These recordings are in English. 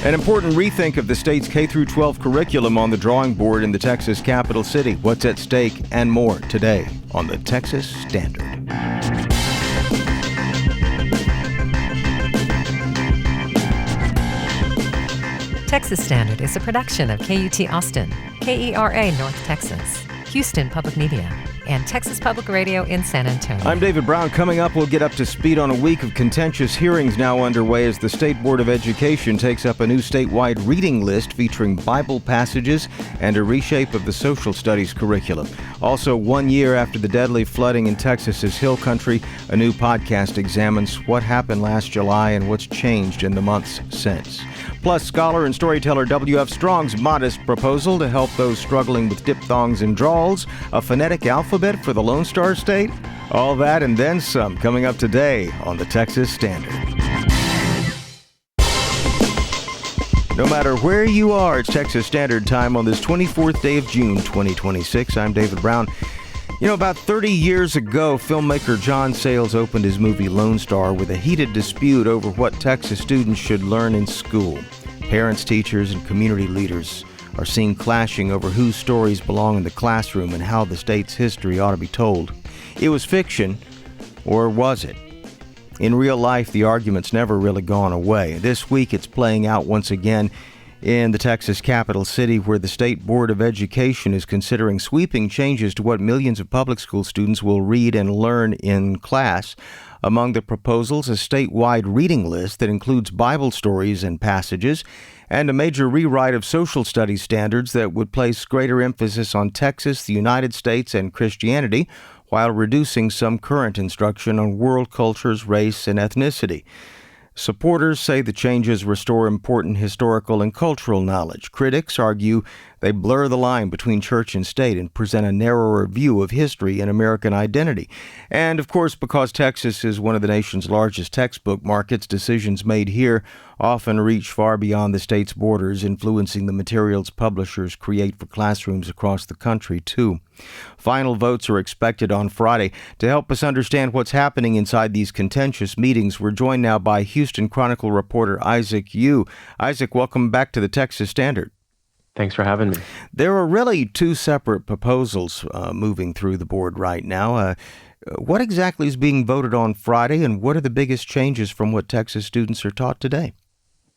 An important rethink of the state's K-12 curriculum on the drawing board in the Texas capital city. What's at stake and more today on the Texas Standard. Texas Standard is a production of KUT Austin, KERA North Texas, Houston Public Media, and Texas Public Radio in San Antonio. I'm David Brown. Coming up, we'll get up to speed on a week of contentious hearings now underway as the State Board of Education takes up a new statewide reading list featuring Bible passages and a reshape of the social studies curriculum. Also, 1 year after the deadly flooding in Texas's Hill Country, a new podcast examines what happened last July and what's changed in the months since. Plus, scholar and storyteller W.F. Strong's modest proposal to help those struggling with diphthongs and drawls, a phonetic alphabet for the Lone Star State. All that and then some coming up today on the Texas Standard. No matter where you are, it's Texas Standard Time on this 24th day of June, 2026. I'm David Brown. You know, about 30 years ago, filmmaker John Sayles opened his movie Lone Star with a heated dispute over what Texas students should learn in school. Parents, teachers, and community leaders are seen clashing over whose stories belong in the classroom and how the state's history ought to be told. It was fiction, or was it? In real life, the argument's never really gone away. This week, it's playing out once again in the Texas capital city, where the State Board of Education is considering sweeping changes to what millions of public school students will read and learn in class. Among the proposals, a statewide reading list that includes Bible stories and passages, and a major rewrite of social studies standards that would place greater emphasis on Texas, the United States, and Christianity, while reducing some current instruction on world cultures, race, and ethnicity. Supporters say the changes restore important historical and cultural knowledge. Critics argue they blur the line between church and state and present a narrower view of history and American identity. And, of course, because Texas is one of the nation's largest textbook markets, decisions made here often reach far beyond the state's borders, influencing the materials publishers create for classrooms across the country, too. Final votes are expected on Friday. To help us understand what's happening inside these contentious meetings, we're joined now by Houston Chronicle reporter Isaac Yu. Isaac, welcome back to the Texas Standard. Thanks for having me. There are really two separate proposals moving through the board right now. What exactly is being voted on Friday, and what are the biggest changes from what Texas students are taught today?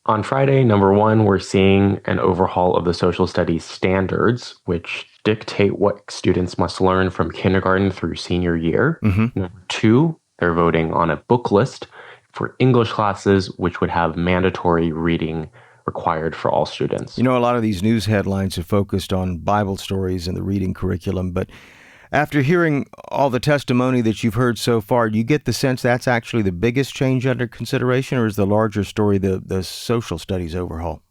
On Friday, number one, we're seeing an overhaul of the social studies standards, which dictate what students must learn from kindergarten through senior year. Number two, they're voting on a book list for English classes, which would have mandatory reading required for all students. You know, a lot of these news headlines have focused on Bible stories and the reading curriculum, but after hearing all the testimony that you've heard so far, do you get the sense that's actually the biggest change under consideration, or is the larger story the social studies overhaul?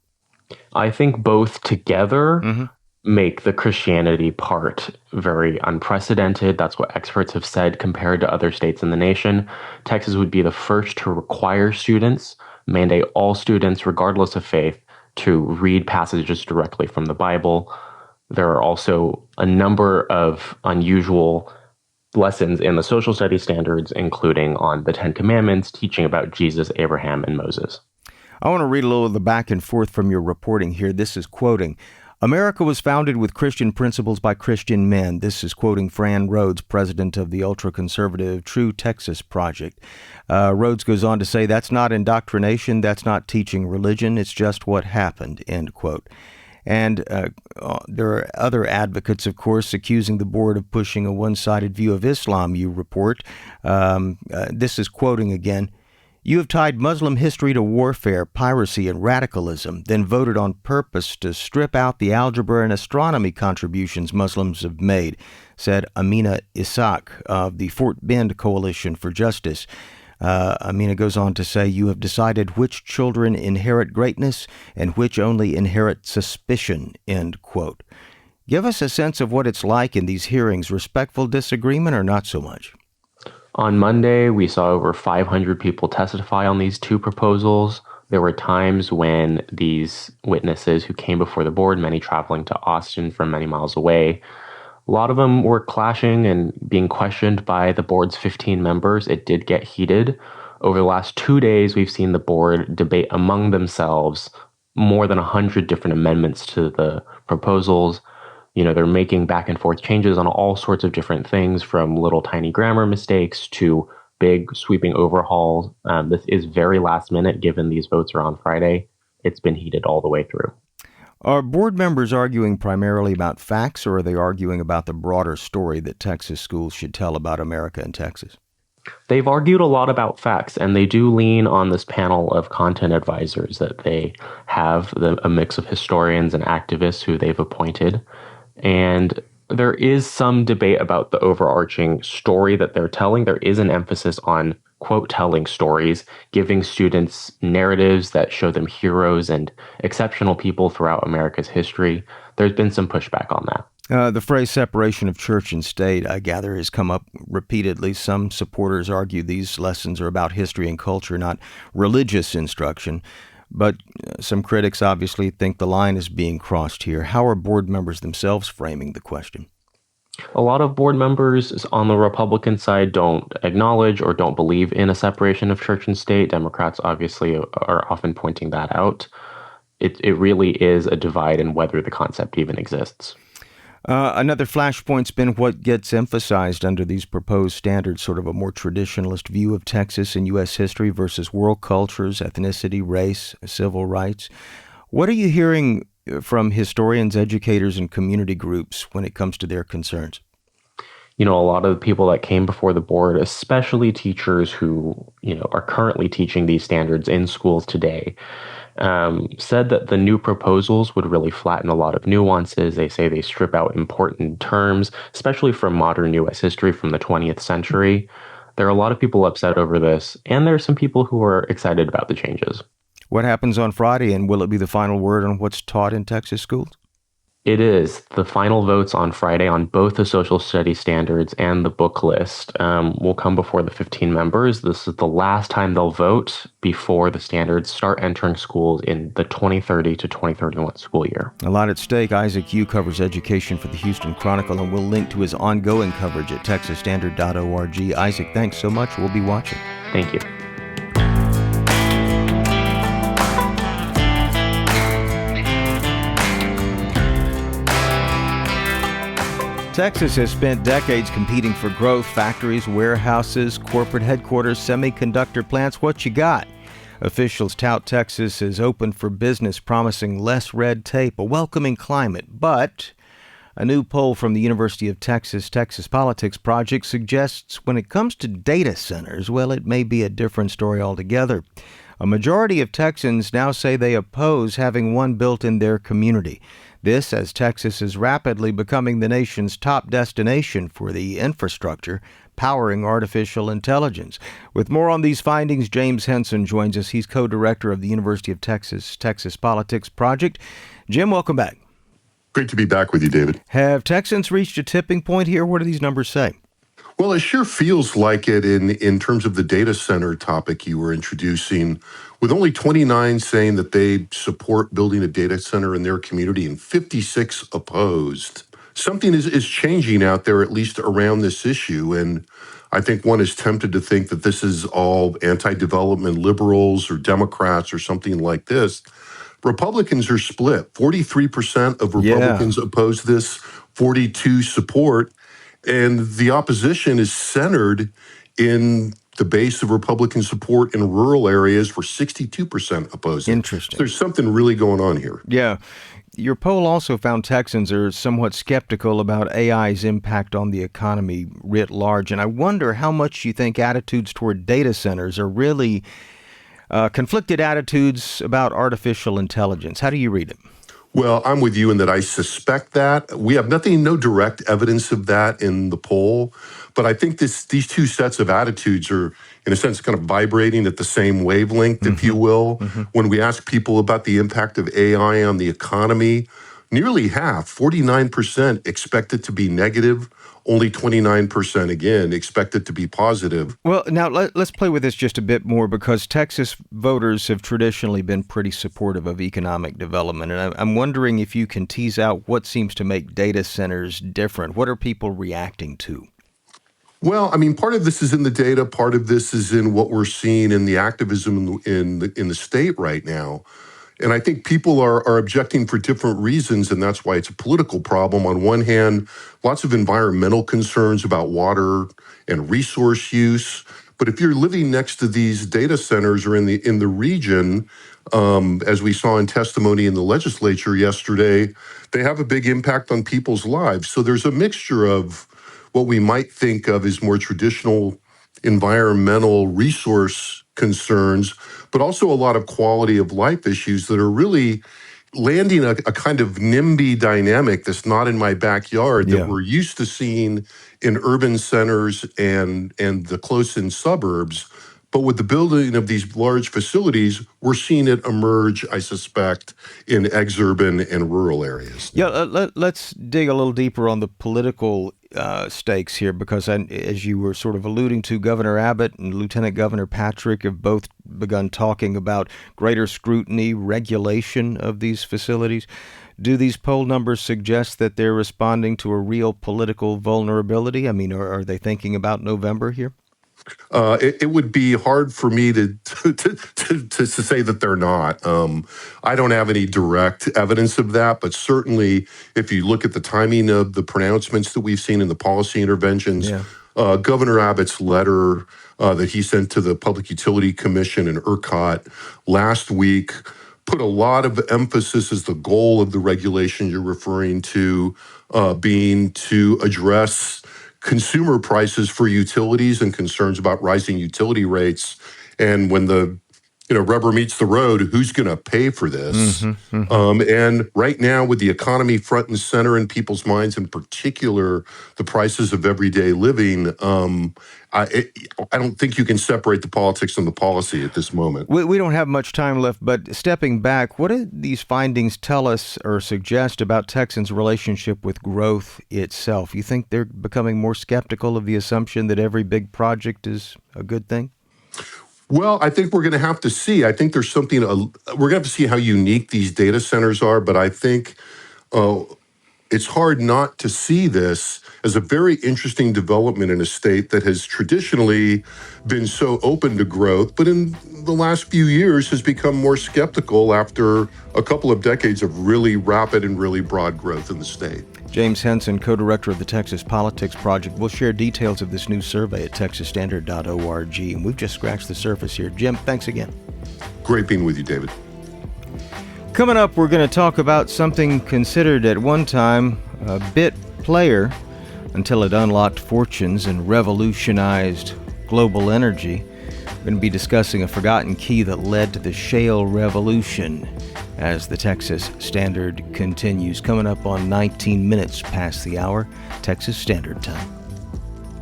I think both together make the Christianity part very unprecedented. That's what experts have said compared to other states in the nation. Texas would be the first to require students, mandate all students, regardless of faith, to read passages directly from the Bible. There are also a number of unusual lessons in the social studies standards, including on the Ten Commandments, teaching about Jesus, Abraham, and Moses. I want to read a little of the back and forth from your reporting here. This is quoting, "America was founded with Christian principles by Christian men." This is quoting Fran Rhodes, president of the ultra-conservative True Texas Project. Rhodes goes on to say, "That's not indoctrination, that's not teaching religion, it's just what happened," end quote. And there are other advocates, of course, accusing the board of pushing a one-sided view of Islam, you report. This is quoting again, "You have tied Muslim history to warfare, piracy, and radicalism, then voted on purpose to strip out the algebra and astronomy contributions Muslims have made," said Amina Ishaq of the Fort Bend Coalition for Justice. Amina goes on to say, "You have decided which children inherit greatness and which only inherit suspicion," end quote. Give us a sense of what it's like in these hearings. Respectful disagreement or not so much? On Monday, we saw over 500 people testify on these two proposals. There were times when these witnesses who came before the board, many traveling to Austin from many miles away, a lot of them were clashing and being questioned by the board's 15 members. It did get heated. Over the last 2 days, we've seen the board debate among themselves more than 100 different amendments to the proposals. They're making back and forth changes on all sorts of different things, from little tiny grammar mistakes to big sweeping overhauls. This is very last minute, given these votes are on Friday. It's been heated all the way through. Are board members arguing primarily about facts, or are they arguing about the broader story that Texas schools should tell about America and Texas? They've argued a lot about facts, and they do lean on this panel of content advisors that they have, a mix of historians and activists who they've appointed. And there is some debate about the overarching story that they're telling. There is an emphasis on, quote, telling stories, giving students narratives that show them heroes and exceptional people throughout America's history. There's been some pushback on that. The phrase separation of church and state, I gather, has come up repeatedly. Some supporters argue these lessons are about history and culture, not religious instruction. But some critics obviously think the line is being crossed here. How are board members themselves framing the question? A lot of board members on the Republican side don't acknowledge or don't believe in a separation of church and state. Democrats obviously are often pointing that out. It really is a divide in whether the concept even exists. Another flashpoint's been what gets emphasized under these proposed standards, sort of a more traditionalist view of Texas and U.S. history versus world cultures, ethnicity, race, civil rights. What are you hearing from historians, educators, and community groups when it comes to their concerns? A lot of the people that came before the board, especially teachers who, are currently teaching these standards in schools today, said that the new proposals would really flatten a lot of nuances. They say they strip out important terms, especially from modern U.S. history from the 20th century. There are a lot of people upset over this, and there are some people who are excited about the changes. What happens on Friday, and will it be the final word on what's taught in Texas schools? It is. The final votes on Friday on both the social studies standards and the book list will come before the 15 members. This is the last time they'll vote before the standards start entering schools in the 2030 to 2031 school year. A lot at stake. Isaac Yu covers education for the Houston Chronicle, and we'll link to his ongoing coverage at texasstandard.org. Isaac, thanks so much. We'll be watching. Thank you. Texas has spent decades competing for growth. Factories, warehouses, corporate headquarters, semiconductor plants. What you got? Officials tout Texas is open for business, promising less red tape, a welcoming climate. But a new poll from the University of Texas Texas Politics Project suggests when it comes to data centers, well, it may be a different story altogether. A majority of Texans now say they oppose having one built in their community. This as Texas is rapidly becoming the nation's top destination for the infrastructure powering artificial intelligence. With more on these findings, James Henson joins us. He's co-director of the University of Texas Texas Politics Project. Jim, welcome back. Great to be back with you, David. Have Texans reached a tipping point here? What do these numbers say? Well, it sure feels like it in terms of the data center topic you were introducing, with only 29 saying that they support building a data center in their community and 56 opposed. Something is changing out there, at least around this issue, and I think one is tempted to think that this is all anti-development liberals or Democrats or something like this. Republicans are split. 43% of Republicans oppose this, 42 support. And the opposition is centered in the base of Republican support in rural areas where 62% oppose it. Interesting. So there's something really going on here. Yeah. Your poll also found Texans are somewhat skeptical about AI's impact on the economy writ large. And I wonder how much you think attitudes toward data centers are really conflicted attitudes about artificial intelligence. How do you read it? Well, I'm with you in that I suspect that. We have no direct evidence of that in the poll, but I think these two sets of attitudes are, in a sense, kind of vibrating at the same wavelength, if you will. When we ask people about the impact of AI on the economy, nearly half, 49%, expect it to be negative. Only 29%, again, expect it to be positive. Well, now let's play with this just a bit more, because Texas voters have traditionally been pretty supportive of economic development. And I'm wondering if you can tease out what seems to make data centers different. What are people reacting to? Well, I mean, part of this is in the data. Part of this is in what we're seeing in the activism in the state right now. And I think people are objecting for different reasons, and that's why it's a political problem. On one hand, lots of environmental concerns about water and resource use. But if you're living next to these data centers or in the region, as we saw in testimony in the legislature yesterday, they have a big impact on people's lives. So there's a mixture of what we might think of as more traditional environmental resource concerns, but also a lot of quality of life issues that are really landing a kind of NIMBY dynamic that's not in my backyard that we're used to seeing in urban centers and the close-in suburbs. But with the building of these large facilities, we're seeing it emerge, I suspect, in exurban and rural areas. Yeah, let's dig a little deeper on the political stakes here, because as you were sort of alluding to, Governor Abbott and Lieutenant Governor Patrick have both begun talking about greater scrutiny, regulation of these facilities. Do these poll numbers suggest that they're responding to a real political vulnerability? I mean, are they thinking about November here? It would be hard for me to say that they're not. I don't have any direct evidence of that, but certainly if you look at the timing of the pronouncements that we've seen in the policy interventions, Governor Abbott's letter that he sent to the Public Utility Commission and ERCOT last week put a lot of emphasis as the goal of the regulation you're referring to being to address consumer prices for utilities and concerns about rising utility rates. And when the rubber meets the road, who's going to pay for this? And right now, with the economy front and center in people's minds, in particular, the prices of everyday living, I don't think you can separate the politics and the policy at this moment. We don't have much time left, but stepping back, what do these findings tell us or suggest about Texans' relationship with growth itself? You think they're becoming more skeptical of the assumption that every big project is a good thing? Well, I think we're going to have to see. I think there's something, we're going to have to see how unique these data centers are, but I think it's hard not to see this as a very interesting development in a state that has traditionally been so open to growth, but in the last few years has become more skeptical after a couple of decades of really rapid and really broad growth in the state. James Henson, co-director of the Texas Politics Project, will share details of this new survey at texasstandard.org. And we've just scratched the surface here. Jim, thanks again. Great being with you, David. Coming up, we're going to talk about something considered at one time a bit player until it unlocked fortunes and revolutionized global energy. We're going to be discussing a forgotten key that led to the shale revolution as the Texas Standard continues. Coming up on 19 minutes past the hour, Texas Standard Time.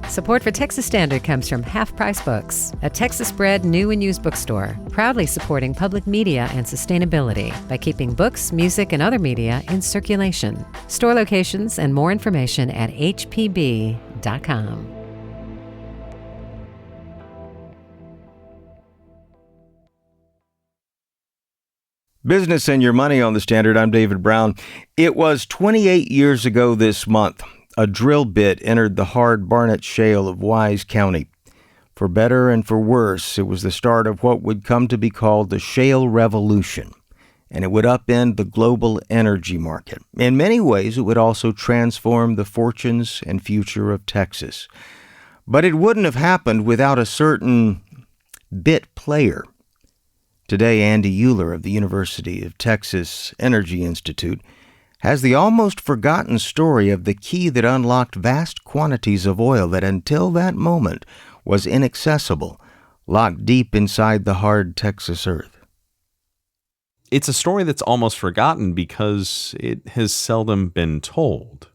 Support for Texas Standard comes from Half Price Books, a Texas-bred new and used bookstore, proudly supporting public media and sustainability by keeping books, music, and other media in circulation. Store locations and more information at hpb.com. Business and Your Money on the Standard. I'm David Brown. It was 28 years ago this month. A drill bit entered the hard Barnett Shale of Wise County. For better and for worse, it was the start of what would come to be called the shale revolution, and it would upend the global energy market. In many ways, it would also transform the fortunes and future of Texas. But it wouldn't have happened without a certain bit player. Today, Andy Euler of the University of Texas Energy Institute has the almost forgotten story of the key that unlocked vast quantities of oil that until that moment was inaccessible, locked deep inside the hard Texas earth. It's a story that's almost forgotten because it has seldom been told.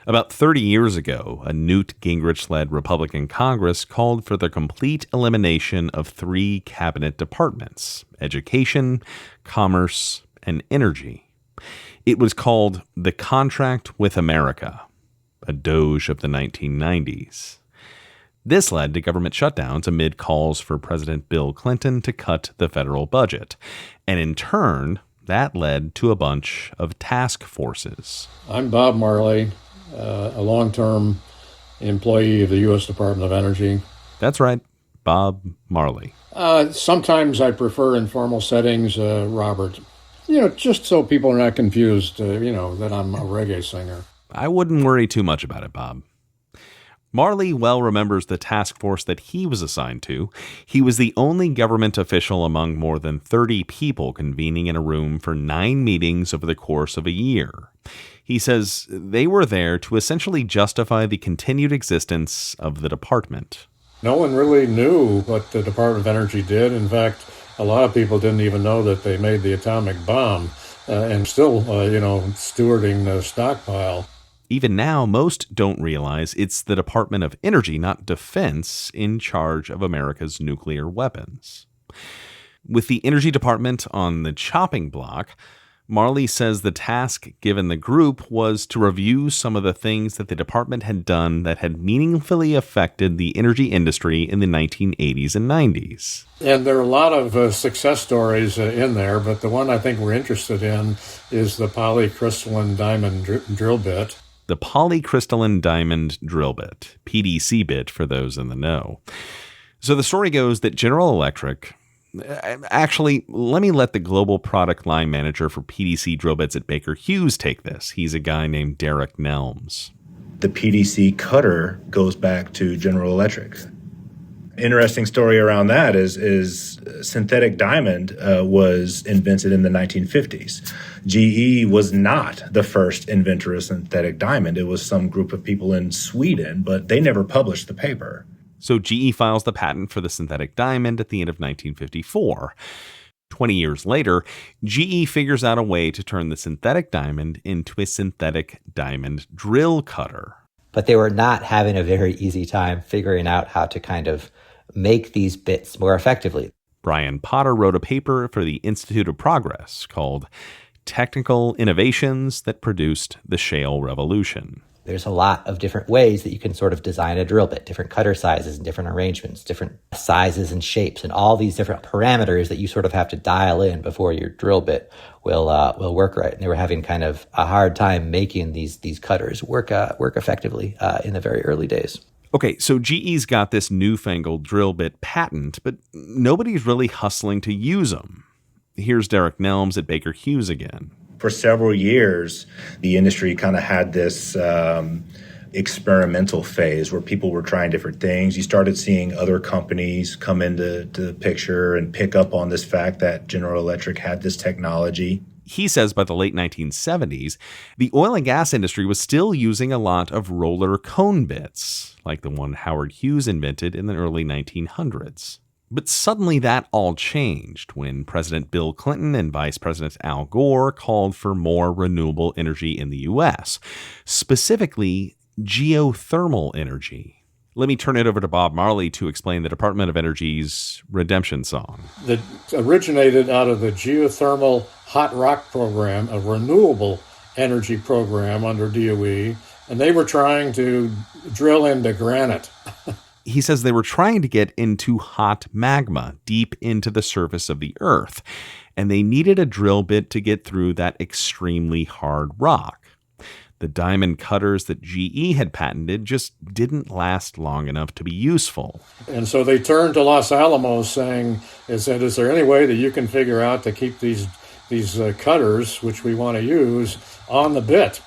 About 30 years ago, a Newt Gingrich-led Republican Congress called for the complete elimination of 3 cabinet departments: education, commerce, and energy. It was called the Contract with America, a doge of the 1990s. This led to government shutdowns amid calls for President Bill Clinton to cut the federal budget. And in turn, that led to a bunch of task forces. I'm Bob Marley, a long-term employee of the U.S. Department of Energy. That's right, Bob Marley. Sometimes I prefer informal settings, Robert. Just so people are not confused, that I'm a reggae singer. I wouldn't worry too much about it, Bob. Marley well remembers the task force that he was assigned to. He was the only government official among more than 30 people convening in a room for 9 meetings over the course of a year. He says they were there to essentially justify the continued existence of the department. No one really knew what the Department of Energy did. In fact, a lot of people didn't even know that they made the atomic bomb and still, stewarding the stockpile. Even now, most don't realize it's the Department of Energy, not Defense, in charge of America's nuclear weapons. With the Energy Department on the chopping block, Marley says the task given the group was to review some of the things that the department had done that had meaningfully affected the energy industry in the 1980s and 90s. And there are a lot of success stories in there, but the one I think we're interested in is the polycrystalline diamond drill bit. The polycrystalline diamond drill bit, PDC bit for those in the know. So the story goes that General Electric... Actually, let me let the global product line manager for PDC drill bits at Baker Hughes take this. He's a guy named Derek Nelms. The PDC cutter goes back to General Electric. Interesting story around that is synthetic diamond was invented in the 1950s. GE was not the first inventor of synthetic diamond. It was some group of people in Sweden, but they never published the paper. So GE files the patent for the synthetic diamond at the end of 1954. 20 years later, GE figures out a way to turn the synthetic diamond into a synthetic diamond drill cutter. But they were not having a very easy time figuring out how to kind of make these bits more effectively. Brian Potter wrote a paper for the Institute of Progress called Technical Innovations That Produced the Shale Revolution. There's a lot of different ways that you can sort of design a drill bit, different cutter sizes and different arrangements, different sizes and shapes, and all these different parameters that you sort of have to dial in before your drill bit will work right. And they were having kind of a hard time making these cutters work effectively in the very early days. Okay, so GE's got this newfangled drill bit patent, but nobody's really hustling to use them. Here's Derek Nelms at Baker Hughes again. For several years, the industry kind of had this experimental phase where people were trying different things. You started seeing other companies come into the picture and pick up on this fact that General Electric had this technology. He says by the late 1970s, the oil and gas industry was still using a lot of roller cone bits, like the one Howard Hughes invented in the early 1900s. But suddenly that all changed when President Bill Clinton and Vice President Al Gore called for more renewable energy in the U.S., specifically geothermal energy. Let me turn it over to Bob Marley to explain the Department of Energy's redemption song. That originated out of the geothermal hot rock program, a renewable energy program under DOE, and they were trying to drill into granite. He says they were trying to get into hot magma deep into the surface of the earth, and they needed a drill bit to get through that extremely hard rock. The diamond cutters that GE had patented just didn't last long enough to be useful. And so they turned to Los Alamos saying, is there any way that you can figure out to keep these cutters, which we want to use, on the bit?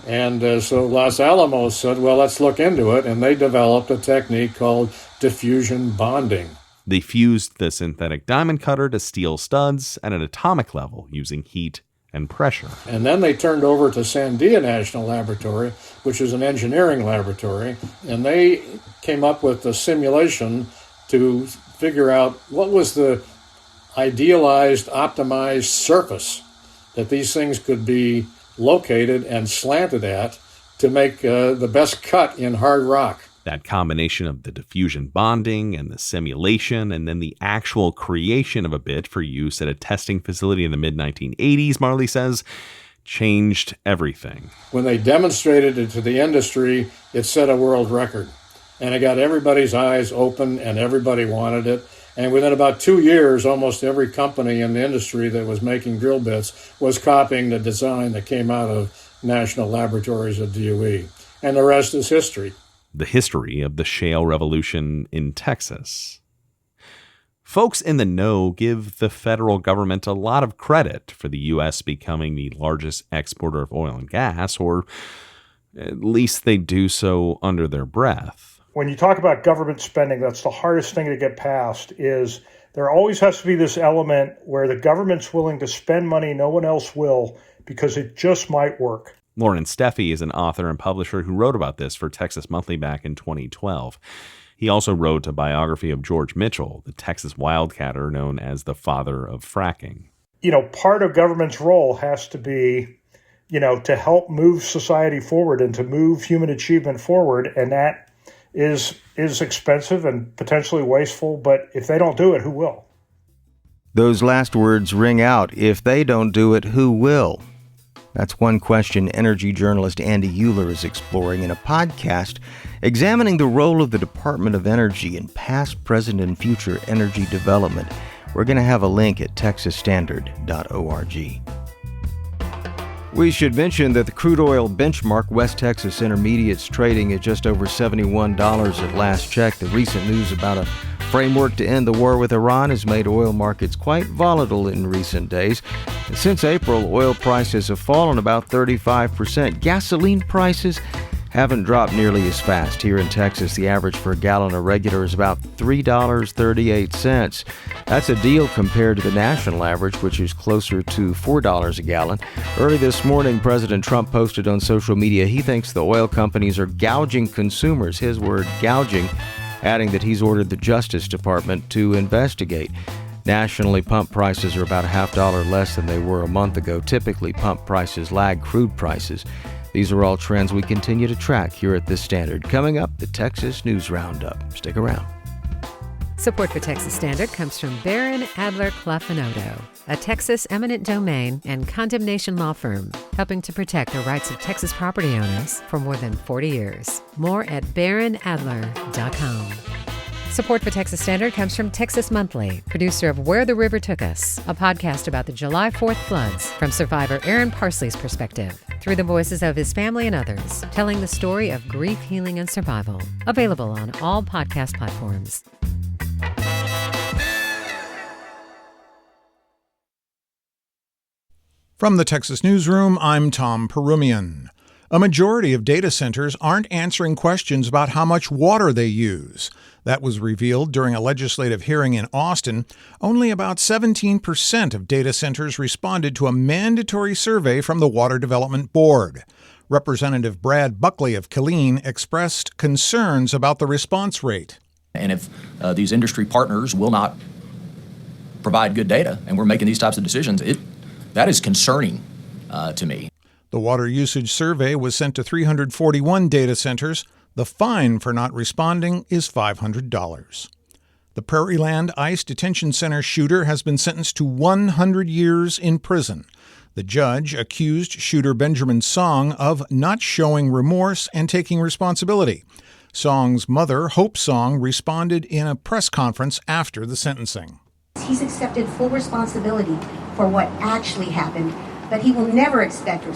And so Los Alamos said, well, let's look into it. And they developed a technique called diffusion bonding. They fused the synthetic diamond cutter to steel studs at an atomic level using heat and pressure. And then they turned over to Sandia National Laboratory, which is an engineering laboratory, and they came up with a simulation to figure out what was the idealized, optimized surface that these things could be located and slanted at to make the best cut in hard rock. That combination of the diffusion bonding and the simulation and then the actual creation of a bit for use at a testing facility in the mid-1980s, Marley says, changed everything. When they demonstrated it to the industry, it set a world record. And it got everybody's eyes open and everybody wanted it. And within about 2 years, almost every company in the industry that was making drill bits was copying the design that came out of national laboratories at DOE. And the rest is history. The history of the shale revolution in Texas. Folks in the know give the federal government a lot of credit for the U.S. becoming the largest exporter of oil and gas, or at least they do so under their breath. When you talk about government spending, that's the hardest thing to get past, is there always has to be this element where the government's willing to spend money no one else will because it just might work. Lauren Steffi is an author and publisher who wrote about this for Texas Monthly back in 2012. He also wrote a biography of George Mitchell, the Texas wildcatter known as the father of fracking. Part of government's role has to be, to help move society forward and to move human achievement forward. And that is expensive and potentially wasteful. But if they don't do it, who will? Those last words ring out. If they don't do it, who will? That's one question energy journalist Andy Euler is exploring in a podcast examining the role of the Department of Energy in past, present, and future energy development. We're going to have a link at texasstandard.org. We should mention that the crude oil benchmark West Texas Intermediate's trading at just over $71 at last check. The recent news about a framework to end the war with Iran has made oil markets quite volatile in recent days. Since April, oil prices have fallen about 35%. Gasoline prices haven't dropped nearly as fast. Here in Texas, the average for a gallon of regular is about $3.38. That's a deal compared to the national average, which is closer to $4 a gallon. Early this morning, President Trump posted on social media he thinks the oil companies are gouging consumers, his word, gouging, adding that he's ordered the Justice Department to investigate. Nationally, pump prices are about $0.50 less than they were a month ago. Typically, pump prices lag crude prices. These are all trends we continue to track here at The Standard. Coming up, the Texas News Roundup. Stick around. Support for Texas Standard comes from Barron, Adler, Clough & Odo, a Texas eminent domain and condemnation law firm, helping to protect the rights of Texas property owners for more than 40 years. More at barronadler.com. Support for Texas Standard comes from Texas Monthly, producer of Where the River Took Us, a podcast about the July 4th floods from survivor Aaron Parsley's perspective, through the voices of his family and others, telling the story of grief, healing, and survival. Available on all podcast platforms. From the Texas Newsroom, I'm Tom Perumian. A majority of data centers aren't answering questions about how much water they use. That was revealed during a legislative hearing in Austin. Only about 17% of data centers responded to a mandatory survey from the Water Development Board. Representative Brad Buckley of Killeen expressed concerns about the response rate. And if these industry partners will not provide good data, and we're making these types of decisions, that is concerning to me. The water usage survey was sent to 341 data centers. The fine for not responding is $500. The Prairieland ICE Detention Center shooter has been sentenced to 100 years in prison. The judge accused shooter Benjamin Song of not showing remorse and taking responsibility. Song's mother, Hope Song, responded in a press conference after the sentencing. He's accepted full responsibility for what actually happened, but he will never accept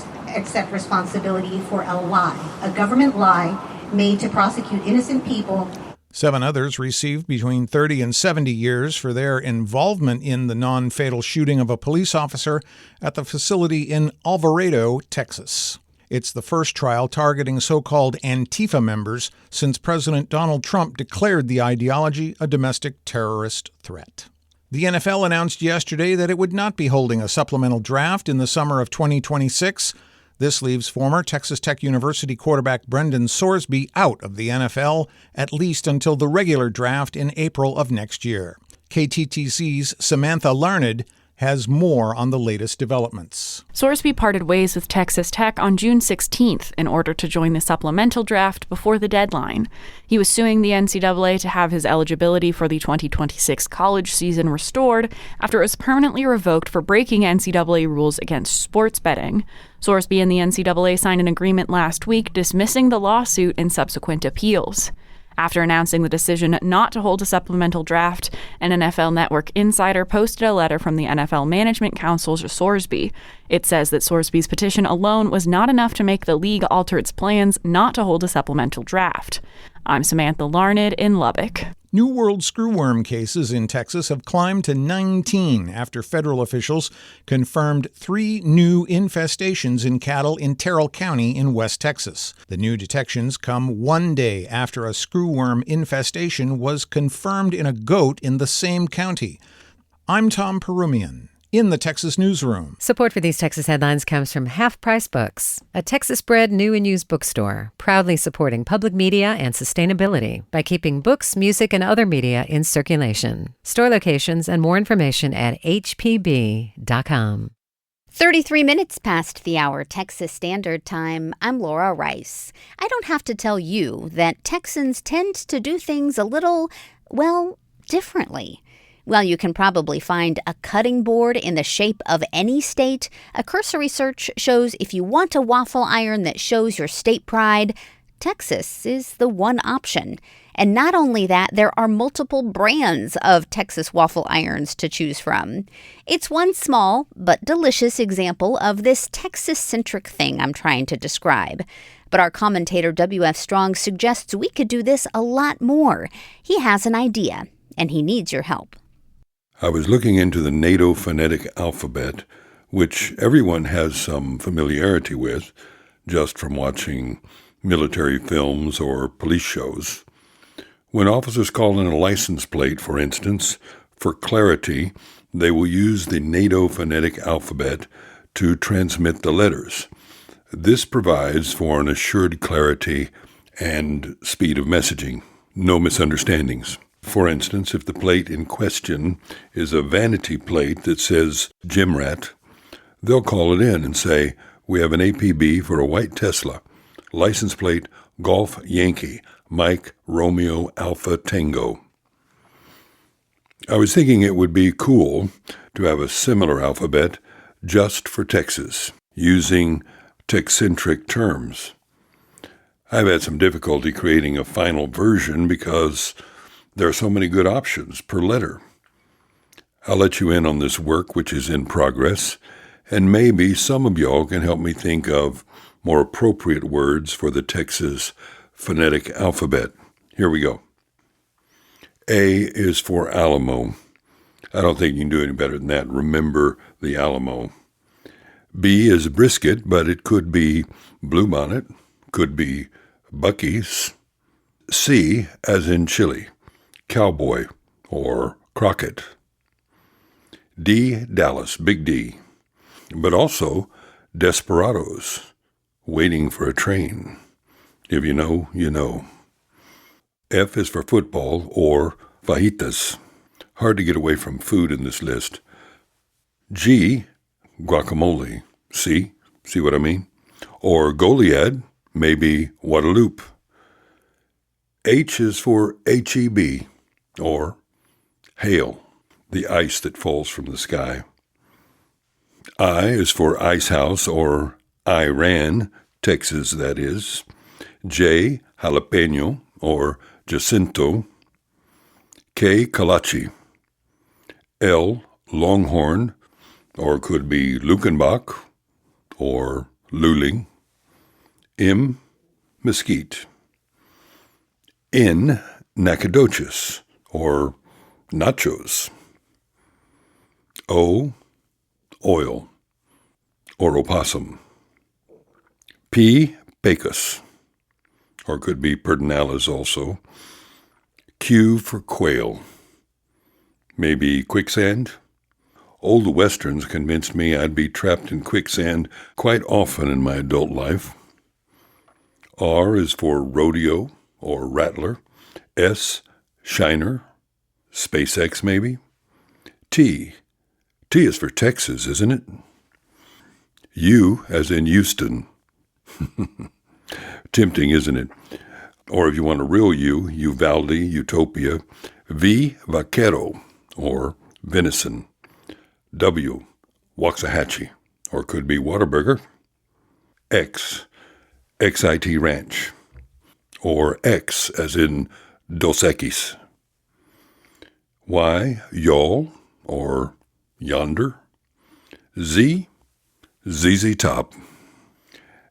responsibility for a lie, a government lie made to prosecute innocent people. 7 others received between 30 and 70 years for their involvement in the non-fatal shooting of a police officer at the facility in Alvarado, Texas. It's the first trial targeting so-called Antifa members since President Donald Trump declared the ideology a domestic terrorist threat. The NFL announced yesterday that it would not be holding a supplemental draft in the summer of 2026. This leaves former Texas Tech University quarterback Brendan Sorsby out of the NFL, at least until the regular draft in April of next year. KTTC's Samantha Larned has more on the latest developments. Sorsby parted ways with Texas Tech on June 16th in order to join the supplemental draft before the deadline. He was suing the NCAA to have his eligibility for the 2026 college season restored after it was permanently revoked for breaking NCAA rules against sports betting. Sorsby and the NCAA signed an agreement last week dismissing the lawsuit in subsequent appeals. After announcing the decision not to hold a supplemental draft, an NFL Network insider posted a letter from the NFL Management Council to Sorsby. It says that Sorsby's petition alone was not enough to make the league alter its plans not to hold a supplemental draft. I'm Samantha Larned in Lubbock. New World screwworm cases in Texas have climbed to 19 after federal officials confirmed 3 new infestations in cattle in Terrell County in West Texas. The new detections come 1 day after a screwworm infestation was confirmed in a goat in the same county. I'm Tom Perumian in the Texas Newsroom. Support for these Texas headlines comes from Half Price Books, a Texas-bred new and used bookstore, proudly supporting public media and sustainability by keeping books, music, and other media in circulation. Store locations and more information at hpb.com. 33 minutes past the hour Texas Standard Time. I'm Laura Rice. I don't have to tell you that Texans tend to do things a little, well, differently. While you can probably find a cutting board in the shape of any state, a cursory search shows if you want a waffle iron that shows your state pride, Texas is the one option. And not only that, there are multiple brands of Texas waffle irons to choose from. It's one small but delicious example of this Texas-centric thing I'm trying to describe. But our commentator W.F. Strong suggests we could do this a lot more. He has an idea, and he needs your help. I was looking into the NATO phonetic alphabet, which everyone has some familiarity with, just from watching military films or police shows. When officers call in a license plate, for instance, for clarity, they will use the NATO phonetic alphabet to transmit the letters. This provides for an assured clarity and speed of messaging. No misunderstandings. For instance, if the plate in question is a vanity plate that says Gym Rat, they'll call it in and say, "We have an APB for a white Tesla, license plate Golf Yankee, Mike Romeo Alpha Tango." I was thinking it would be cool to have a similar alphabet just for Texas, using Tex-centric terms. I've had some difficulty creating a final version because there are so many good options per letter. I'll let you in on this work, which is in progress, and maybe some of y'all can help me think of more appropriate words for the Texas phonetic alphabet. Here we go. A is for Alamo. I don't think you can do any better than that. Remember the Alamo. B is brisket, but it could be bluebonnet, could be Buc-ee's. C, as in chili, cowboy or Crockett. D, Dallas, Big D, but also desperados, waiting for a train. If you know, you know. F is for football or fajitas. Hard to get away from food in this list. G, guacamole. See what I mean? Or Goliad, maybe Guadalupe. H is for HEB, or hail, the ice that falls from the sky. I is for Ice House, or Iran, Texas, that is. J, jalapeno, or Jacinto. K, Kalachi. L, Longhorn, or could be Luckenbach, or Luling. M, Mesquite. N, Nacogdoches, or nachos. O, oil, or opossum. P, pecos, or could be pedernales also. Q for quail. Maybe quicksand? Old Westerns convinced me I'd be trapped in quicksand quite often in my adult life. R is for rodeo, or rattler. S, shiner. SpaceX, maybe. T is for Texas, isn't it? U, as in Houston. Tempting, isn't it? Or if you want a real U, Uvalde, Utopia. V, vaquero, or venison. W, Waxahachie, or could be Whataburger. X, XIT Ranch, or X as in Dos Equis. Y, y'all, or yonder. Z, ZZ Top.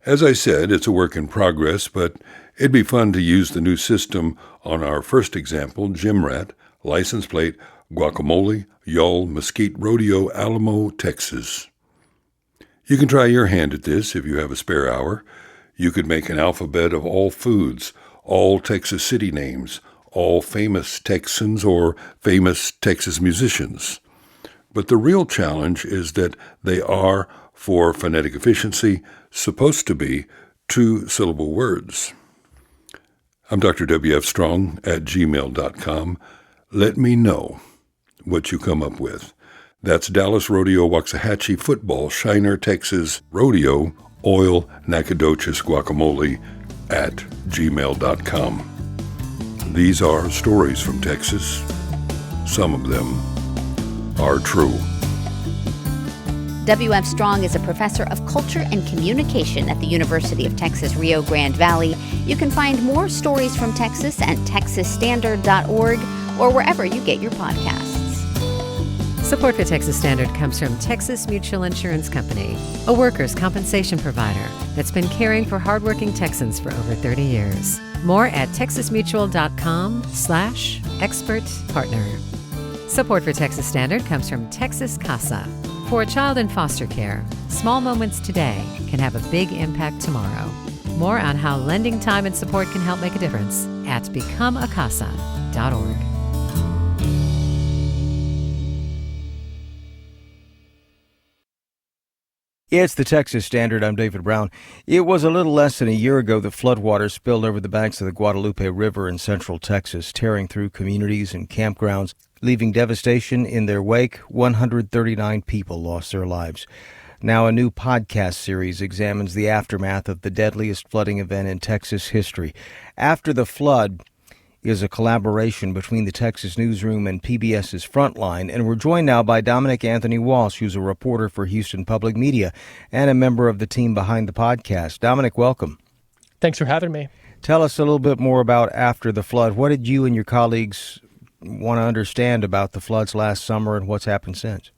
As I said, it's a work in progress, but it'd be fun to use the new system on our first example, Jim Rat, license plate, Guacamole, Y'all, Mesquite Rodeo, Alamo, Texas. You can try your hand at this if you have a spare hour. You could make an alphabet of all foods, all Texas city names, all famous Texans or famous Texas musicians. But the real challenge is that they are, for phonetic efficiency, supposed to be two-syllable words. I'm Dr. W.F. Strong at gmail.com. Let me know what you come up with. That's Dallas Rodeo Waxahachie Football, Shiner, Texas, Rodeo, Oil, Nacogdoches, Guacamole at gmail.com. These are stories from Texas. Some of them are true. W.F. Strong is a professor of culture and communication at the University of Texas Rio Grande Valley. You can find more stories from Texas at texasstandard.org or wherever you get your podcasts. Support for Texas Standard comes from Texas Mutual Insurance Company, a workers' compensation provider that's been caring for hardworking Texans for over 30 years. More at texasmutual.com/expert partner. Support for Texas Standard comes from Texas CASA. For a child in foster care, small moments today can have a big impact tomorrow. More on how lending time and support can help make a difference at becomeacasa.org. It's the Texas Standard. I'm David Brown. It was a little less than a year ago that floodwaters spilled over the banks of the Guadalupe River in central Texas, tearing through communities and campgrounds, leaving devastation in their wake. 139 people lost their lives. Now a new podcast series examines the aftermath of the deadliest flooding event in Texas history. After the Flood is a collaboration between the Texas Newsroom and PBS's Frontline, and we're joined now by Dominic Anthony Walsh, who's a reporter for Houston Public Media and a member of the team behind the podcast. Dominic, welcome. Thanks for having me. Tell us a little bit more about After the Flood. What did you and your colleagues want to understand about the floods last summer and what's happened since?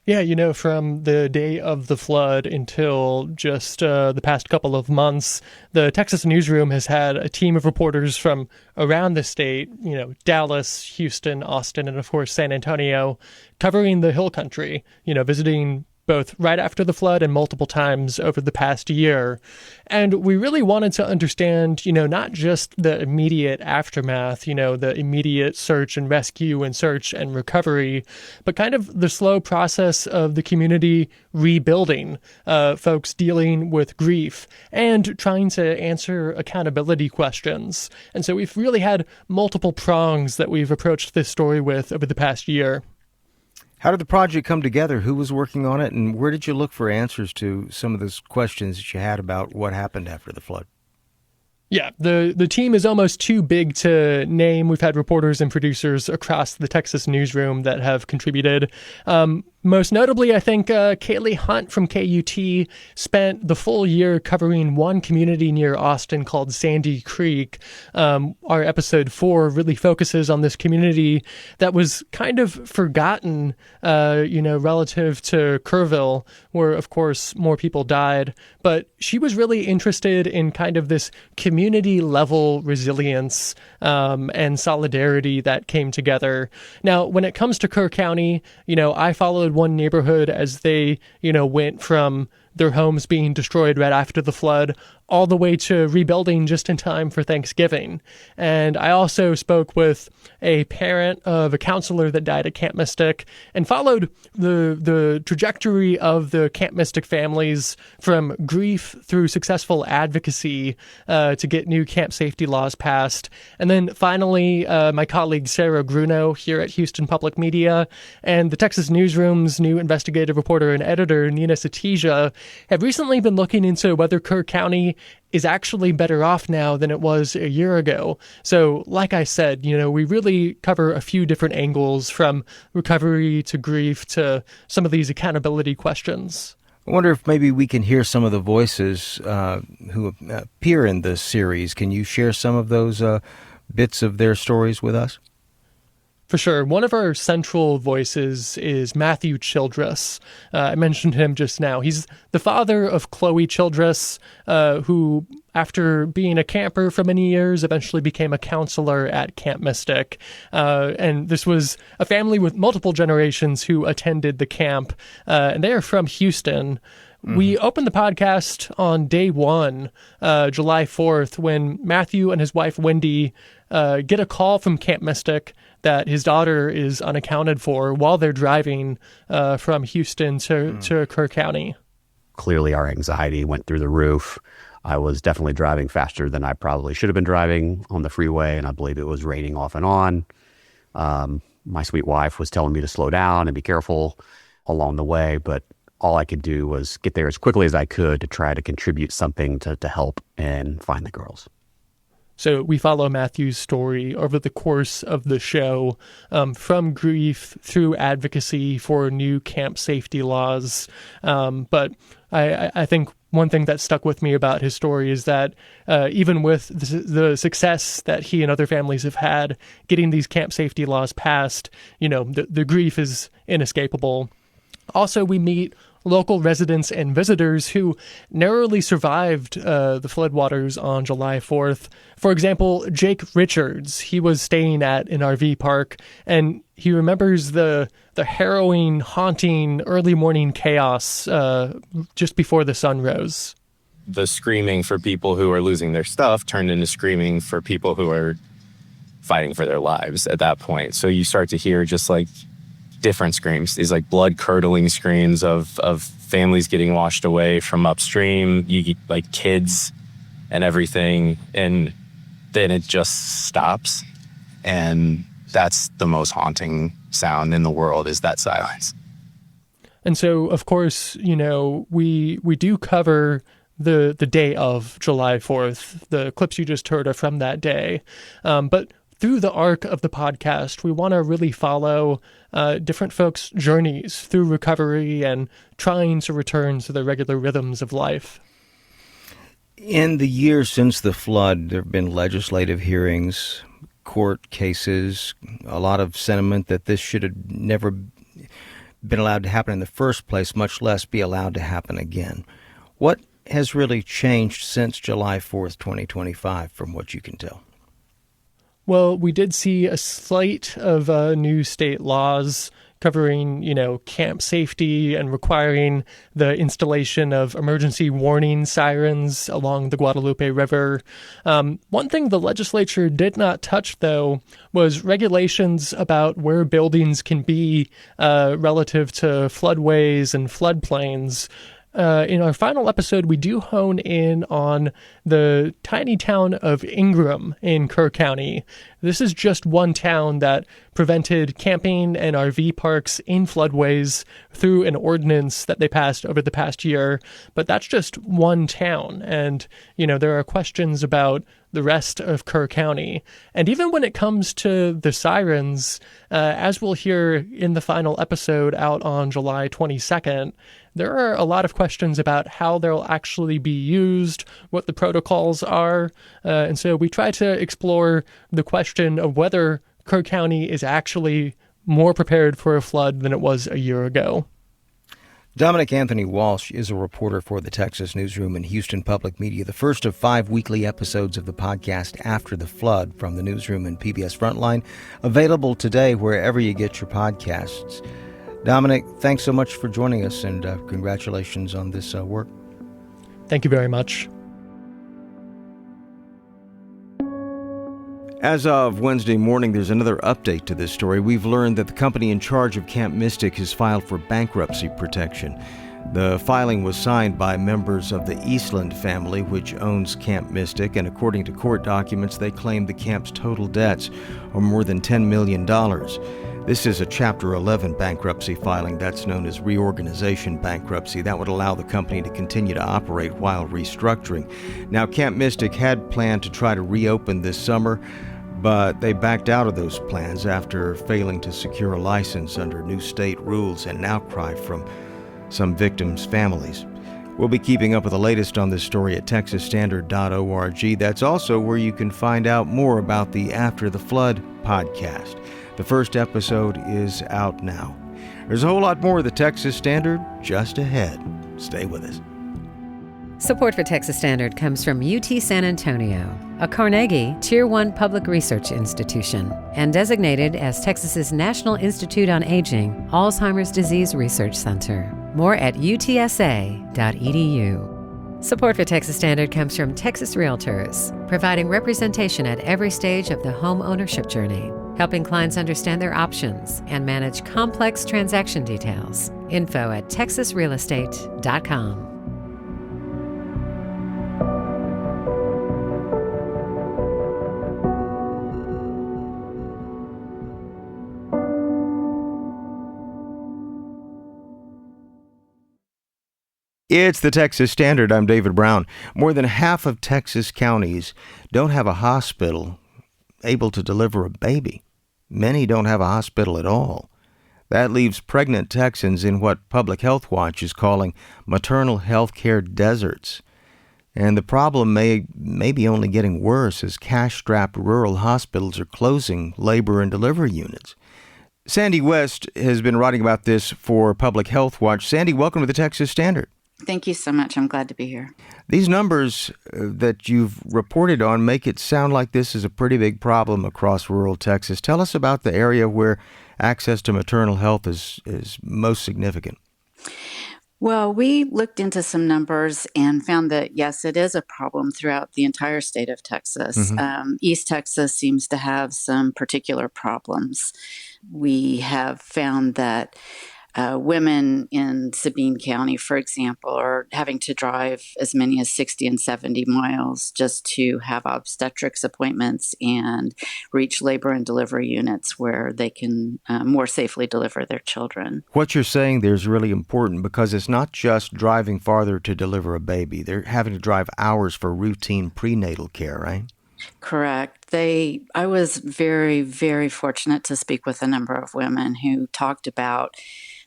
Yeah, from the day of the flood until just the past couple of months, the Texas Newsroom has had a team of reporters from around the state, Dallas, Houston, Austin, and of course San Antonio, covering the Hill Country, visiting both right after the flood and multiple times over the past year. And we really wanted to understand, not just the immediate aftermath, the immediate search and rescue and search and recovery, but kind of the slow process of the community rebuilding, folks dealing with grief and trying to answer accountability questions. And so we've really had multiple prongs that we've approached this story with over the past year. How did the project come together? Who was working on it? And where did you look for answers to some of those questions that you had about what happened after the flood? Yeah, the team is almost too big to name. We've had reporters and producers across the Texas Newsroom that have contributed. Most notably, I think Kaylee Hunt from KUT spent the full year covering one community near Austin called Sandy Creek. Our episode 4 really focuses on this community that was kind of forgotten, relative to Kerrville, where, of course, more people died. But she was really interested in kind of this community-level resilience and solidarity that came together. Now, when it comes to Kerr County, I followed one neighborhood as they, went from their homes being destroyed right after the flood all the way to rebuilding just in time for Thanksgiving. And I also spoke with a parent of a counselor that died at Camp Mystic and followed the trajectory of the Camp Mystic families from grief through successful advocacy to get new camp safety laws passed. And then finally, my colleague Sarah Gruno here at Houston Public Media and the Texas Newsroom's new investigative reporter and editor, Nina Satija, have recently been looking into whether Kerr County is actually better off now than it was a year ago. So, like I said, we really cover a few different angles from recovery to grief to some of these accountability questions. I wonder if maybe we can hear some of the voices who appear in this series. Can you share some of those bits of their stories with us? For sure. One of our central voices is Matthew Childress. I mentioned him just now. He's the father of Chloe Childress, who, after being a camper for many years, eventually became a counselor at Camp Mystic. And this was a family with multiple generations who attended the camp, and they are from Houston. We opened the podcast on day one, July 4th, when Matthew and his wife, Wendy, get a call from Camp Mystic that his daughter is unaccounted for while they're driving from Houston to Kerr County. Clearly, our anxiety went through the roof. I was definitely driving faster than I probably should have been driving on the freeway, and I believe it was raining off and on. My sweet wife was telling me to slow down and be careful along the way, but all I could do was get there as quickly as I could to try to contribute something to help and find the girls. So we follow Matthew's story over the course of the show, from grief through advocacy for new camp safety laws. But I think one thing that stuck with me about his story is that even with the success that he and other families have had getting these camp safety laws passed, the grief is inescapable. Also, we meet local residents and visitors who narrowly survived the floodwaters on July 4th. For example, Jake Richards, he was staying at an RV park, and he remembers the harrowing, haunting, early morning chaos just before the sun rose. The screaming for people who are losing their stuff turned into screaming for people who are fighting for their lives at that point. So you start to hear just like different screams, these like blood-curdling screams of families getting washed away from upstream, like kids and everything, and then it just stops. And that's the most haunting sound in the world, is that silence. And so, of course, we do cover the day of July 4th. The clips you just heard are from that day. But through the arc of the podcast, we want to really follow different folks' journeys through recovery and trying to return to the regular rhythms of life. In the years since the flood, there have been legislative hearings, court cases, a lot of sentiment that this should have never been allowed to happen in the first place, much less be allowed to happen again. What has really changed since July 4th, 2025, from what you can tell? Well, we did see a slate of new state laws covering, camp safety and requiring the installation of emergency warning sirens along the Guadalupe River. One thing the legislature did not touch, though, was regulations about where buildings can be relative to floodways and floodplains. In our final episode, we do hone in on the tiny town of Ingram in Kerr County. This is just one town that prevented camping and RV parks in floodways through an ordinance that they passed over the past year. But that's just one town. And, there are questions about the rest of Kerr County. And even when it comes to the sirens, as we'll hear in the final episode out on July 22nd, there are a lot of questions about how they'll actually be used, what the protocols are. And so we try to explore the question of whether Kerr County is actually more prepared for a flood than it was a year ago. Dominic Anthony Walsh is a reporter for the Texas Newsroom and Houston Public Media, the first of 5 weekly episodes of the podcast After the Flood from the Newsroom and PBS Frontline, available today wherever you get your podcasts. Dominic, thanks so much for joining us, and congratulations on this work. Thank you very much. As of Wednesday morning, there's another update to this story. We've learned that the company in charge of Camp Mystic has filed for bankruptcy protection. The filing was signed by members of the Eastland family, which owns Camp Mystic, and according to court documents, they claim the camp's total debts are more than $10 million. This is a Chapter 11 bankruptcy filing that's known as reorganization bankruptcy. That would allow the company to continue to operate while restructuring. Now, Camp Mystic had planned to try to reopen this summer, but they backed out of those plans after failing to secure a license under new state rules and an outcry from some victims' families. We'll be keeping up with the latest on this story at texasstandard.org. That's also where you can find out more about the After the Flood podcast. The first episode is out now. There's a whole lot more of the Texas Standard just ahead. Stay with us. Support for Texas Standard comes from UT San Antonio, a Carnegie Tier 1 public research institution, and designated as Texas's National Institute on Aging Alzheimer's Disease Research Center. More at utsa.edu. Support for Texas Standard comes from Texas Realtors, providing representation at every stage of the home ownership journey, helping clients understand their options and manage complex transaction details. Info at texasrealestate.com. It's the Texas Standard. I'm David Brown. More than half of Texas counties don't have a hospital able to deliver a baby. Many don't have a hospital at all. That leaves pregnant Texans in what Public Health Watch is calling maternal health care deserts. And the problem may be only getting worse as cash-strapped rural hospitals are closing labor and delivery units. Sandy West has been writing about this for Public Health Watch. Sandy, welcome to the Texas Standard. Thank you so much. I'm glad to be here. These numbers that you've reported on make it sound like this is a pretty big problem across rural Texas. Tell us about the area where access to maternal health is most significant. Well, we looked into some numbers and found that, yes, it is a problem throughout the entire state of Texas. East Texas seems to have some particular problems. We have found that women in Sabine County, for example, are having to drive as many as 60 and 70 miles just to have obstetrics appointments and reach labor and delivery units where they can more safely deliver their children. What you're saying there is really important because it's not just driving farther to deliver a baby. They're having to drive hours for routine prenatal care, right? Correct. I was very, very fortunate to speak with a number of women who talked about,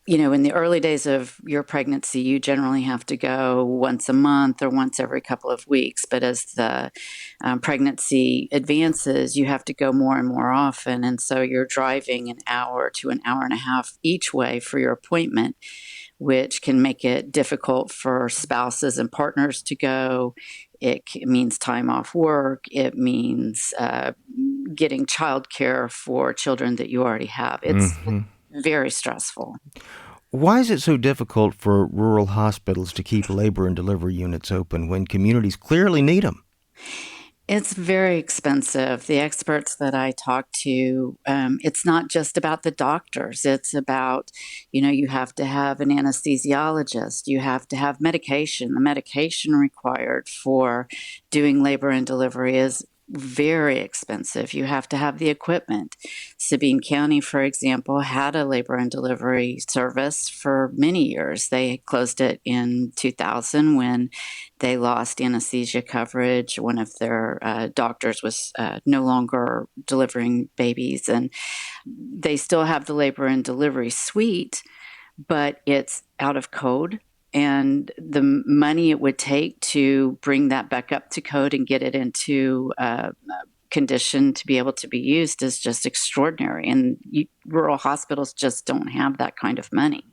in the early days of your pregnancy, you generally have to go once a month or once every couple of weeks. But as the pregnancy advances, you have to go more and more often. And so you're driving an hour to an hour and a half each way for your appointment, which can make it difficult for spouses and partners to go. It means time off work. It means getting childcare for children that you already have. It's very stressful. Why is it so difficult for rural hospitals to keep labor and delivery units open when communities clearly need them? It's very expensive. The experts that I talk to, it's not just about the doctors. It's about, you have to have an anesthesiologist. You have to have medication. The medication required for doing labor and delivery is very expensive. You have to have the equipment. Sabine County, for example, had a labor and delivery service for many years. They closed it in 2000 when they lost anesthesia coverage. One of their doctors was no longer delivering babies, and they still have the labor and delivery suite, but it's out of code. And the money it would take to bring that back up to code and get it into condition to be able to be used is just extraordinary. And rural hospitals just don't have that kind of money.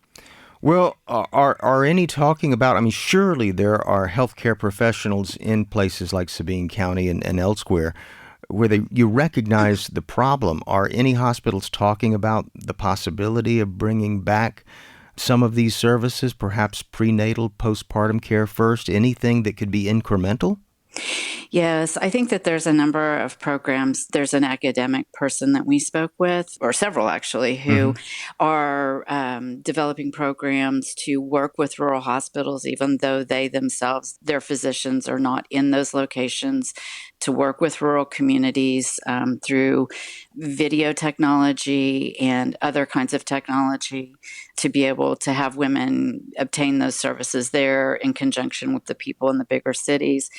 Well, are any talking about, surely there are healthcare professionals in places like Sabine County and elsewhere where you recognize the problem. Are any hospitals talking about the possibility of bringing back some of these services, perhaps prenatal, postpartum care first, anything that could be incremental? Yes, I think that there's a number of programs. There's an academic person that we spoke with, or several actually, who are developing programs to work with rural hospitals, even though they themselves, their physicians are not in those locations, to work with rural communities through video technology and other kinds of technology to be able to have women obtain those services there in conjunction with the people in the bigger cities.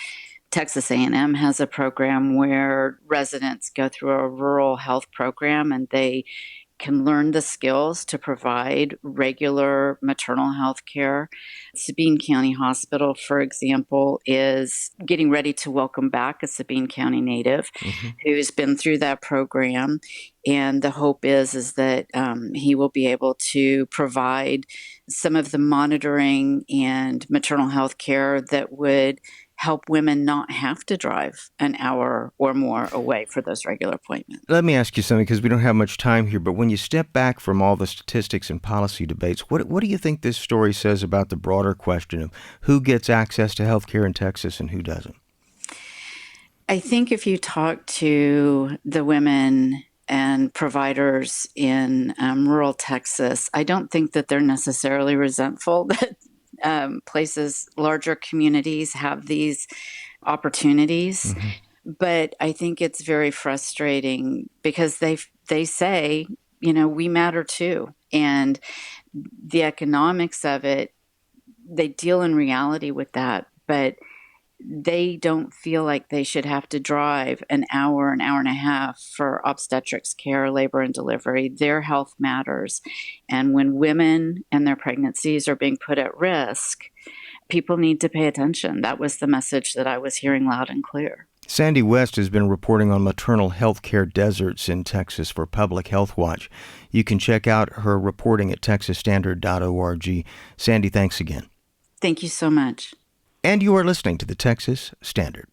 Texas A&M has a program where residents go through a rural health program and they can learn the skills to provide regular maternal health care. Sabine County Hospital, for example, is getting ready to welcome back a Sabine County native who's been through that program. And the hope is that he will be able to provide some of the monitoring and maternal health care that would help women not have to drive an hour or more away for those regular appointments. Let me ask you something, because we don't have much time here, but when you step back from all the statistics and policy debates, what do you think this story says about the broader question of who gets access to health care in Texas and who doesn't? I think if you talk to the women and providers in rural Texas, I don't think that they're necessarily resentful that places, larger communities have these opportunities. But I think it's very frustrating because they say, we matter too. And the economics of it, they deal in reality with that, but they don't feel like they should have to drive an hour and a half for obstetrics care, labor and delivery. Their health matters. And when women and their pregnancies are being put at risk, people need to pay attention. That was the message that I was hearing loud and clear. Sandy West has been reporting on maternal health care deserts in Texas for Public Health Watch. You can check out her reporting at texasstandard.org. Sandy, thanks again. Thank you so much. And you are listening to the Texas Standard.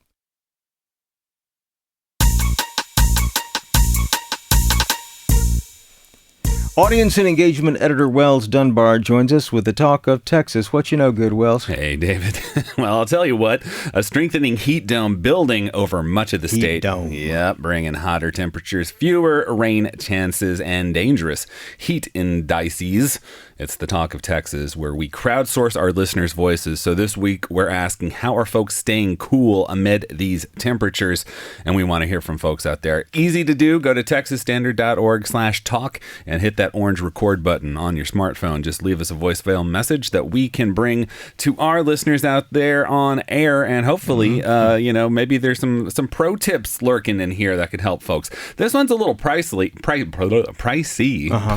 Audience and engagement editor Wells Dunbar joins us with the talk of Texas. What you know, good, Wells? Hey, David. Well, I'll tell you what. A strengthening heat dome building over much of the state. Heat dome. Yep, bringing hotter temperatures, fewer rain chances, and dangerous heat indices. It's the talk of Texas, where we crowdsource our listeners' voices. So this week, we're asking, how are folks staying cool amid these temperatures? And we want to hear from folks out there. Easy to do. Go to texasstandard.org/talk and hit that orange record button on your smartphone. Just leave us a voicemail message that we can bring to our listeners out there on air. And hopefully, maybe there's some pro tips lurking in here that could help folks. This one's a little pricey,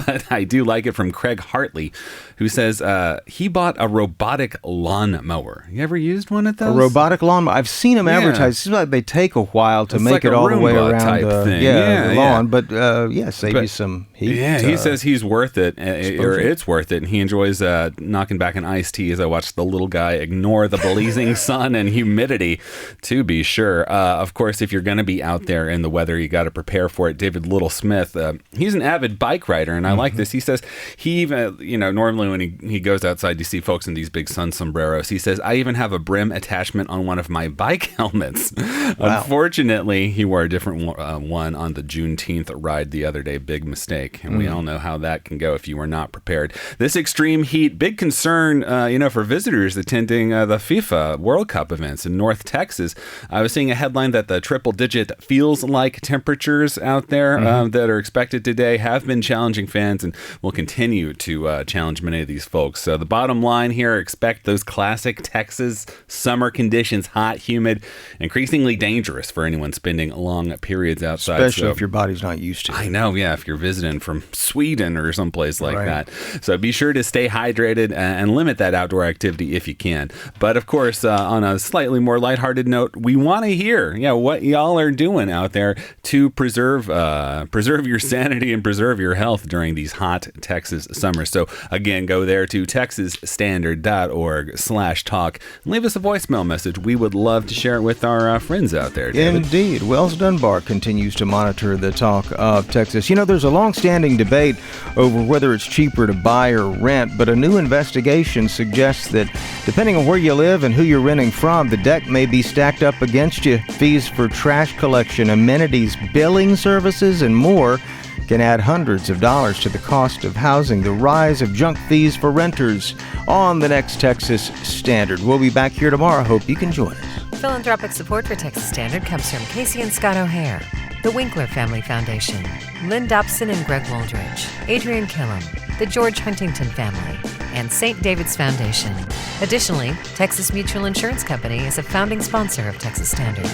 but I do like it, from Craig Hartley, who says he bought a robotic lawnmower. You ever used one of those? A robotic lawnmower? I've seen them advertised. It seems like they take a while to make it all the way around the lawn, but save you some heat. Yeah, he says he's worth it, or it's worth it, and he enjoys knocking back an iced tea as I watch the little guy ignore the blazing sun and humidity, to be sure. Of course, if you're going to be out there in the weather, you got to prepare for it. David Little Smith, he's an avid bike rider, and I like this. He says he even, normally when he goes outside, you see folks in these big sun sombreros. He says, I even have a brim attachment on one of my bike helmets. Wow. Unfortunately, he wore a different one on the Juneteenth ride the other day. Big mistake. And we all know how that can go if you were not prepared. This extreme heat, big concern, for visitors attending the FIFA World Cup events in North Texas. I was seeing a headline that the triple-digit feels-like temperatures out there that are expected today have been challenging fans and will continue to challenge many of these folks. So the bottom line here, expect those classic Texas summer conditions, hot, humid, increasingly dangerous for anyone spending long periods outside. Especially if your body's not used to it. I know, yeah, if you're visiting from Sweden or someplace like that. So be sure to stay hydrated and limit that outdoor activity if you can. But of course, on a slightly more lighthearted note, we want to hear what y'all are doing out there to preserve your sanity and preserve your health during these hot Texas summers. So again, go there to texasstandard.org/talk and leave us a voicemail message. We would love to share it with our friends out there, David. Indeed. Wells Dunbar continues to monitor the talk of Texas. There's a long-standing debate over whether it's cheaper to buy or rent, but a new investigation suggests that depending on where you live and who you're renting from, the deck may be stacked up against you. Fees for trash collection, amenities, billing services, and more can add hundreds of dollars to the cost of housing. The rise of junk fees for renters on the next Texas Standard. We'll be back here tomorrow. Hope you can join us. Philanthropic support for Texas Standard comes from Casey and Scott O'Hare, the Winkler Family Foundation, Lynn Dobson and Greg Woldridge, Adrian Killam, the George Huntington family, and St. David's Foundation. Additionally, Texas Mutual Insurance Company is a founding sponsor of Texas Standard.